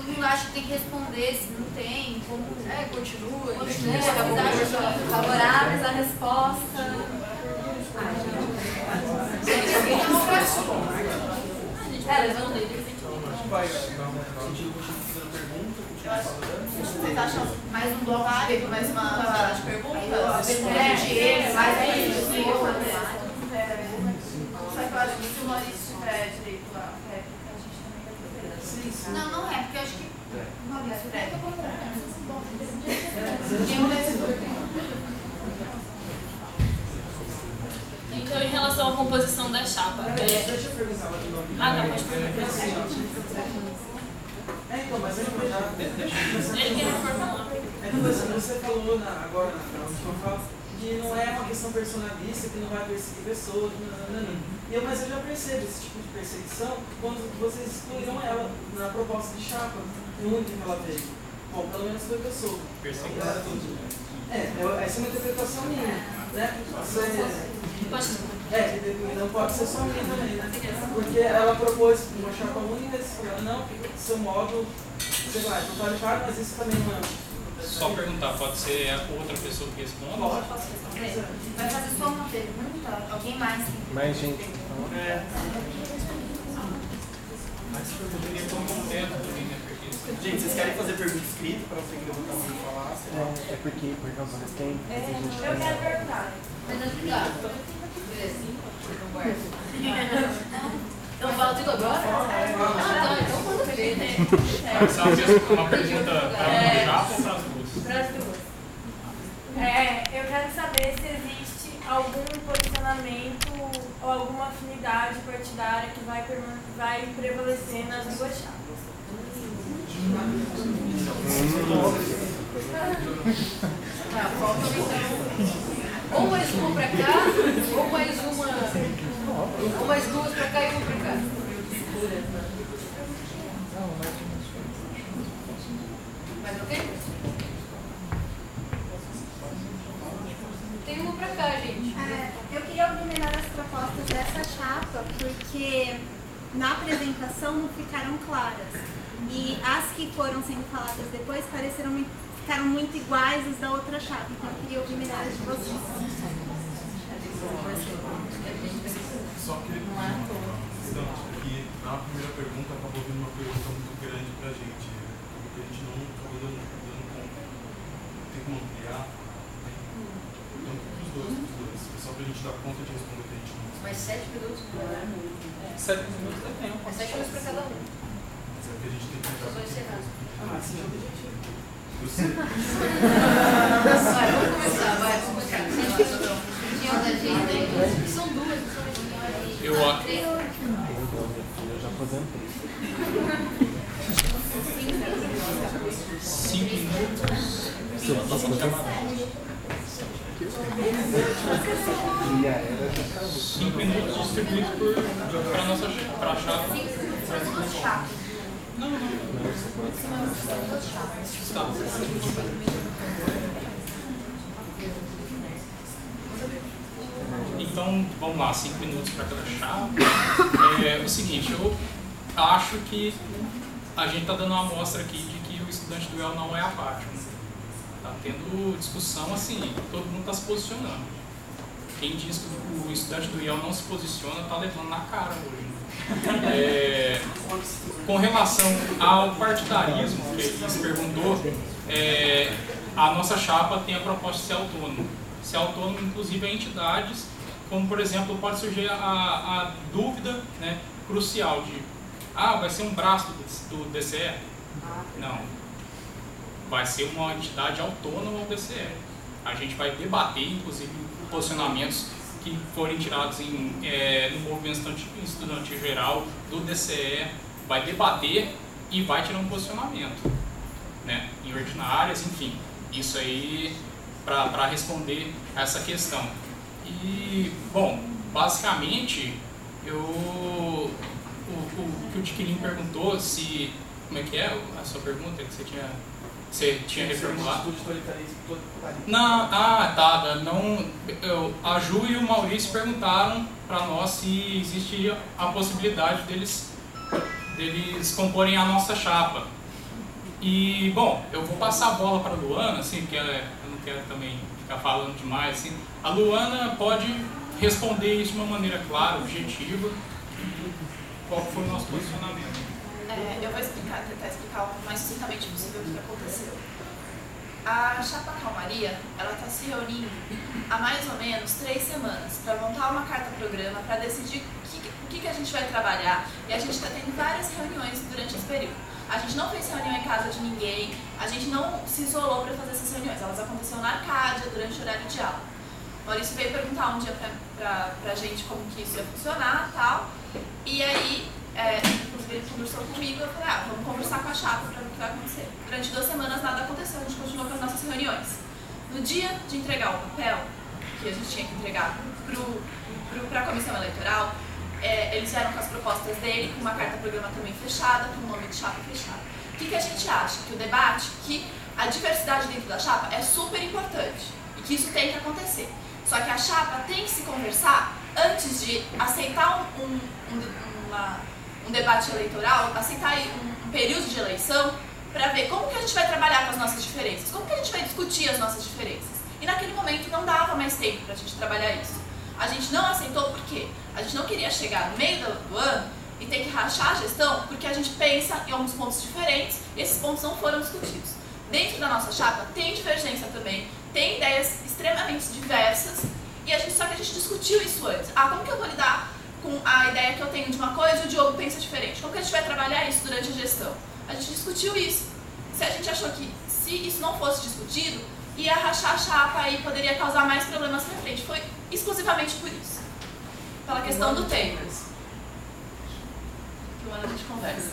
mundo acha que tem que responder, se não tem, como continua. Favoráveis à resposta. Levando ele. Vocês acham mais um bloco mais uma rodada de perguntas? Só que eu acho que se o Maurício tiver direito lá, Não é, porque eu acho que o Maurício Então, em relação à composição da chapa. Deixa eu perguntar lá de novo. Pode perguntar. Então, mas ele quer reformular. Você falou agora na última fala que não é uma questão personalista, que não vai perseguir pessoas, mas eu já percebo esse tipo de perseguição quando vocês excluíram ela na proposta de chapa, no único que ela veio. Bom, pelo menos foi o que eu soube. Perseguição. Essa é uma interpretação minha, né? Não pode ser só minha também, né? Porque ela propôs uma chapa única e disse, não, seu modo, sei lá, é totalitário, mas isso também não é. Só perguntar, pode ser outra pessoa que responda? Pode. Vai fazer só uma pergunta? Alguém mais? Mais gente. Mas eu poderia pôr um completo também, né? Gente, vocês querem fazer pergunta escrita para você que levantar a mão e falar? É porque por causa do tempo, a gente eu quero perguntar. Mas não obrigado. Então fala tudo agora? Então manda ver, né? Essa é uma pergunta para o Japa ou para as duas? Para as duas. Eu quero saber se existe algum posicionamento ou alguma afinidade partidária que vai prevalecer nas duas chapas. Ou mais uma pra cá, ou mais duas pra cá e uma pra cá. Mais o quê? Tem uma pra cá, gente. Eu queria ouvir melhor as propostas dessa chapa, porque na apresentação não ficaram claras. E as que foram sendo faladas depois ficaram muito iguais às da outra chapa. Então eu queria ouvir melhor as de vocês. Só queria que na primeira pergunta acabou vindo uma pergunta muito grande pra gente, porque a gente não acabou dando conta. Tem como ampliar? Então, pros dois. Só pra gente dar conta de responder o que a gente não. Mais 7 minutos? 7 minutos é tempo. 7 minutos pra cada um. Mas é que a gente tem que Só encerrar. Sim, é objetivo. Vamos começar. Tinha outra gente aí. São duas. Eu já aposentei. 5 minutos. E a era já acabou. 5 minutos distribuídos para a nossa chapa. Não. Tá. Então, vamos lá, 5 minutos para cada chapa. É o seguinte, eu acho que a gente está dando uma amostra aqui de que o estudante do UEL não é apático. Está tendo discussão assim, todo mundo está se posicionando. Quem diz que o estudante do IEL não se posiciona está levando na cara hoje. Com relação ao partidarismo, que ele se perguntou, a nossa chapa tem a proposta de ser autônomo. Ser autônomo, inclusive, a entidades, como, por exemplo, pode surgir a dúvida, né, crucial de vai ser um braço do DCE? Não. Vai ser uma entidade autônoma ao DCE. A gente vai debater, inclusive, posicionamentos que forem tirados no movimento estudantil geral do DCE, vai debater e vai tirar um posicionamento, né, em ordinárias, enfim. Isso aí para responder essa questão. E, bom, basicamente, o que o Tiquilin perguntou, se... Como é que é a sua pergunta que você tinha reformulado? Não, a Ju e o Maurício perguntaram para nós se existe a possibilidade deles comporem a nossa chapa. E, bom, eu vou passar a bola para a Luana, assim, porque eu não quero também ficar falando demais, assim. A Luana pode responder isso de uma maneira clara, objetiva. Qual foi o nosso posicionamento? Eu vou tentar explicar o mais sucintamente possível o que aconteceu. A Chapa Calmaria, ela está se reunindo há mais ou menos 3 semanas para montar uma carta-programa, para decidir o que a gente vai trabalhar, e a gente está tendo várias reuniões durante esse período. A gente não fez reunião em casa de ninguém, a gente não se isolou para fazer essas reuniões, elas aconteceram na Arcádia durante o horário de aula. O Maurício veio perguntar um dia pra gente como que isso ia funcionar e tal, e aí, inclusive ele conversou comigo, eu falei, vamos conversar com a chapa para ver o que vai acontecer. Durante 2 semanas nada aconteceu, a gente continuou com as nossas reuniões. No dia de entregar o papel, que a gente tinha que entregar para a comissão eleitoral, eles vieram com as propostas dele, com uma carta-programa também fechada, com o nome de chapa fechada. O que a gente acha? Que o debate, que a diversidade dentro da chapa é super importante e que isso tem que acontecer. Só que a chapa tem que se conversar antes de aceitar um debate eleitoral, aceitar um período de eleição, para ver como que a gente vai trabalhar com as nossas diferenças, como que a gente vai discutir as nossas diferenças. E naquele momento não dava mais tempo para a gente trabalhar isso. A gente não aceitou porque a gente não queria chegar no meio do ano e ter que rachar a gestão, porque a gente pensa em alguns pontos diferentes e esses pontos não foram discutidos. Dentro da nossa chapa tem divergência também, tem ideias extremamente diversas, só que a gente discutiu isso antes. Como que eu vou lidar com a ideia que eu tenho de uma coisa e o Diogo pensa diferente? Como que a gente vai trabalhar isso durante a gestão? A gente discutiu isso. Se a gente achou que se isso não fosse discutido, ia rachar a chapa e poderia causar mais problemas pra frente. Foi exclusivamente por isso. Pela questão do tempo. Que uma hora a gente conversa.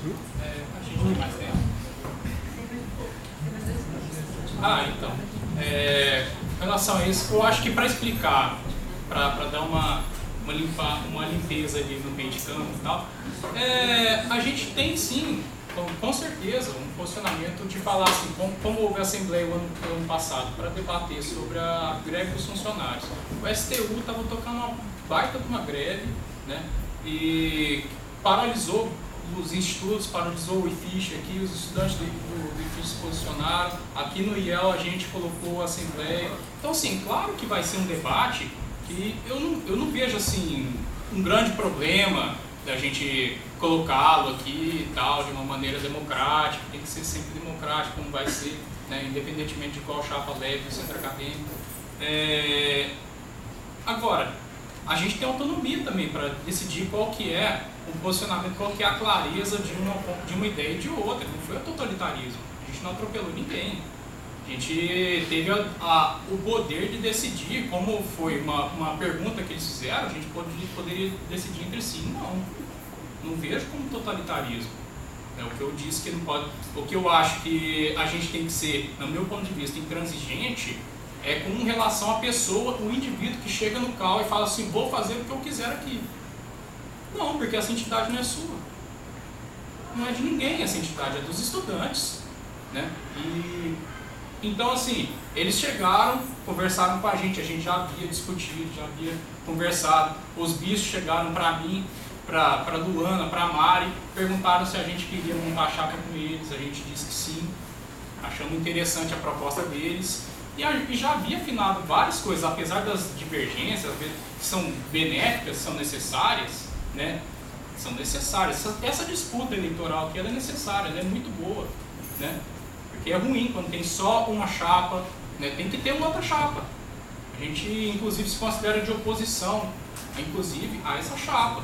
A gente tem mais tempo? Então. Em relação a isso, eu acho que para explicar, para dar uma limpeza ali no meio de campo e tal, a gente tem sim, com certeza, um posicionamento de falar assim, como houve a Assembleia o ano passado, para debater sobre a greve dos funcionários. O STU estava tocando uma baita de uma greve, né, e paralisou os institutos, paralisou o IFISH aqui, os estudantes do IFISH se posicionaram, aqui no IEL a gente colocou a Assembleia. Então, assim, claro que vai ser um debate que eu não vejo assim um grande problema da gente colocá-lo aqui e tal, de uma maneira democrática, tem que ser sempre democrático, como vai ser, né, independentemente de qual chapa leve o centro acadêmico. Agora, a gente tem autonomia também para decidir qual que é o posicionamento, qual que é a clareza de uma ideia e de outra. Não foi o totalitarismo, a gente não atropelou ninguém. A gente teve o poder de decidir, como foi uma pergunta que eles fizeram, a gente poderia decidir entre si. Não vejo como totalitarismo. O que eu disse que não pode, o que eu acho que a gente tem que ser, no meu ponto de vista, intransigente, é com relação à pessoa, o indivíduo que chega no CAU e fala assim, vou fazer o que eu quiser aqui. Não, porque essa entidade não é sua. Não é de ninguém essa entidade, é dos estudantes, né? Então, assim, eles chegaram, conversaram com a gente já havia discutido, já havia conversado. Os bichos chegaram para mim, para Luana, para Mari, perguntaram se a gente queria montar a chapa com eles, a gente disse que sim, achamos interessante a proposta deles. E já havia afinado várias coisas, apesar das divergências, que são benéficas, são necessárias, né? São necessárias. Essa disputa eleitoral aqui ela é necessária, ela é muito boa, né? Porque é ruim quando tem só uma chapa, né? Tem que ter uma outra chapa. A gente, inclusive, se considera de oposição, inclusive, a essa chapa,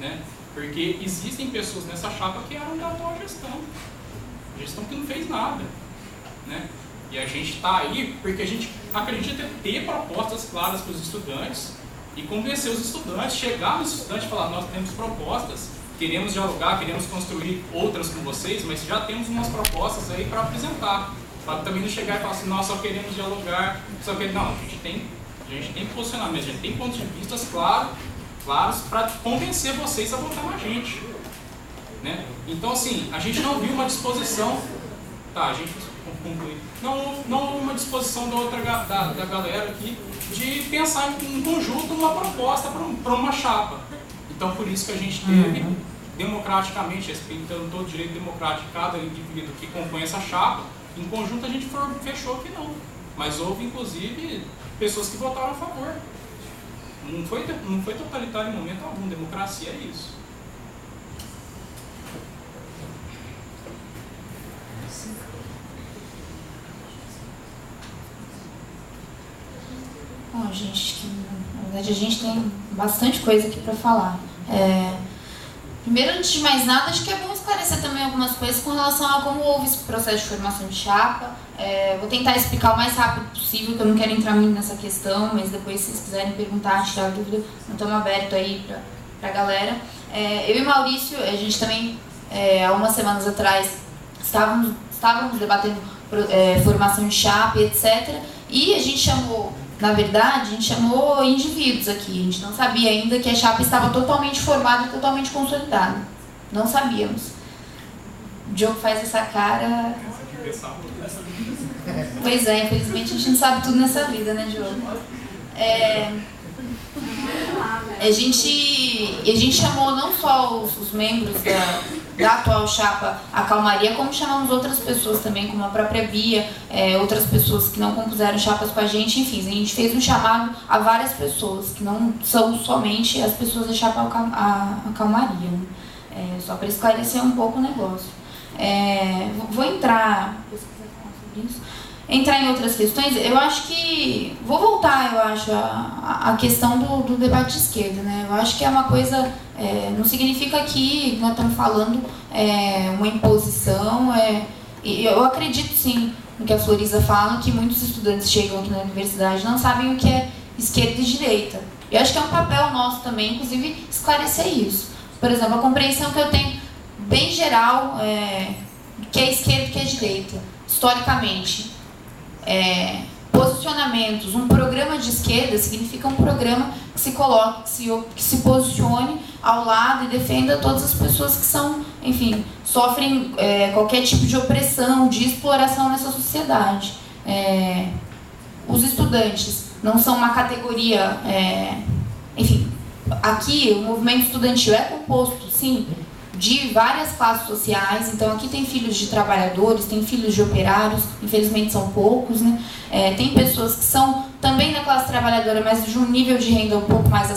né? Porque existem pessoas nessa chapa que eram da atual gestão. Gestão que não fez nada, né? E a gente está aí porque a gente acredita em ter propostas claras para os estudantes e convencer os estudantes, chegar nos estudantes e falar, nós temos propostas, queremos dialogar, queremos construir outras com vocês, mas já temos umas propostas aí para apresentar. Para também não chegar e falar assim, nós só queremos dialogar, não, a gente tem posicionamento, a gente tem pontos de vista claros para convencer vocês a votar na gente, né? Então, assim, a gente não viu uma disposição, a gente concluir, não houve uma disposição da galera aqui de pensar em conjunto uma proposta para uma chapa. Então, por isso que a gente teve democraticamente, respeitando todo o direito democrático de cada indivíduo que compõe essa chapa, em conjunto a gente fechou que não. Mas houve, inclusive, pessoas que votaram a favor. Não foi totalitário em momento algum. Democracia é isso. Bom, gente, na verdade a gente tem bastante coisa aqui para falar. Primeiro, antes de mais nada, acho que é bom esclarecer também algumas coisas com relação a como houve esse processo de formação de chapa. Vou tentar explicar o mais rápido possível, que eu não quero entrar muito nessa questão, mas depois, se vocês quiserem perguntar, tirar dúvida, nós estamos abertos aí para a galera. Eu e Maurício, a gente também, há umas semanas atrás, estávamos debatendo formação de chapa, etc. E a gente chamou, na verdade, a gente chamou indivíduos aqui. A gente não sabia ainda que a chapa estava totalmente formada e totalmente consolidada. Não sabíamos. O Diogo faz essa cara... Pois é, infelizmente a gente não sabe tudo nessa vida, né, Diogo? A gente chamou não só os membros da atual chapa A Calmaria, como chamamos outras pessoas também, como a própria Bia, outras pessoas que não compuseram chapas com a gente, enfim, a gente fez um chamado a várias pessoas, que não são somente as pessoas da chapa A Calmaria, né? Só para esclarecer um pouco o negócio. Vou entrar, se quiser falar sobre isso, entrar em outras questões. Eu acho que, vou voltar, eu acho, a questão do debate de esquerda, né? Eu acho que é uma coisa, não significa que nós estamos falando uma imposição, e eu acredito sim no que a Florisa fala, que muitos estudantes chegam aqui na universidade e não sabem o que é esquerda e direita. Eu acho que é um papel nosso também, inclusive, esclarecer isso. Por exemplo, a compreensão que eu tenho bem geral, que é esquerda e que é direita, historicamente. Posicionamentos, um programa de esquerda significa um programa que se coloque, que se posicione ao lado e defenda todas as pessoas que são, enfim, sofrem qualquer tipo de opressão, de exploração nessa sociedade. Os estudantes não são uma categoria, enfim, aqui o movimento estudantil é composto, sim, de várias classes sociais. Então aqui tem filhos de trabalhadores, tem filhos de operários, infelizmente são poucos, né? Tem pessoas que são também da classe trabalhadora, mas de um nível de renda um pouco mais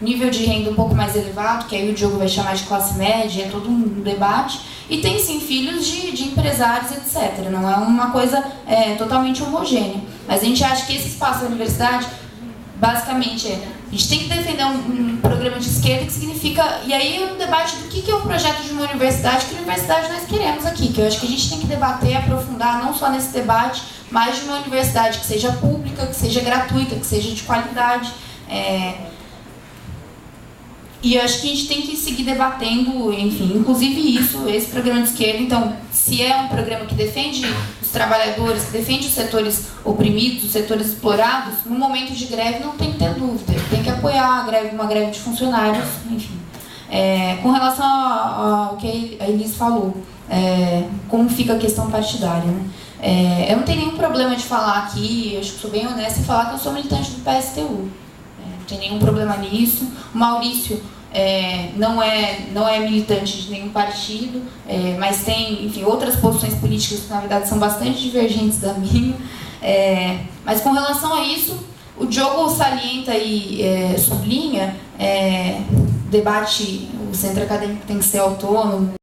nível de renda um pouco mais elevado, que aí o Diogo vai chamar de classe média, é todo um debate. E tem sim filhos de empresários, etc. Não é uma coisa totalmente homogênea. Mas a gente acha que esse espaço da universidade, basicamente, a gente tem que defender um programa de esquerda, que significa... E aí é um debate do que é o projeto de uma universidade, que universidade nós queremos aqui, que eu acho que a gente tem que debater, aprofundar, não só nesse debate, mas de uma universidade que seja pública, que seja gratuita, que seja de qualidade. E eu acho que a gente tem que seguir debatendo, enfim, inclusive isso, esse programa de esquerda. Então, se é um programa que defende os trabalhadores, que defende os setores oprimidos, os setores explorados, no momento de greve não tem que ter dúvida, tem que apoiar uma greve de funcionários, enfim. Com relação ao que a Elis falou, como fica a questão partidária, né? Eu não tenho nenhum problema de falar aqui, eu acho que sou bem honesta em falar que eu sou militante do PSTU. Não tem nenhum problema nisso. O Maurício não é militante de nenhum partido, mas tem, enfim, outras posições políticas que, na verdade, são bastante divergentes da minha. Mas com relação a isso, o Diogo salienta e sublinha, debate, o centro acadêmico tem que ser autônomo,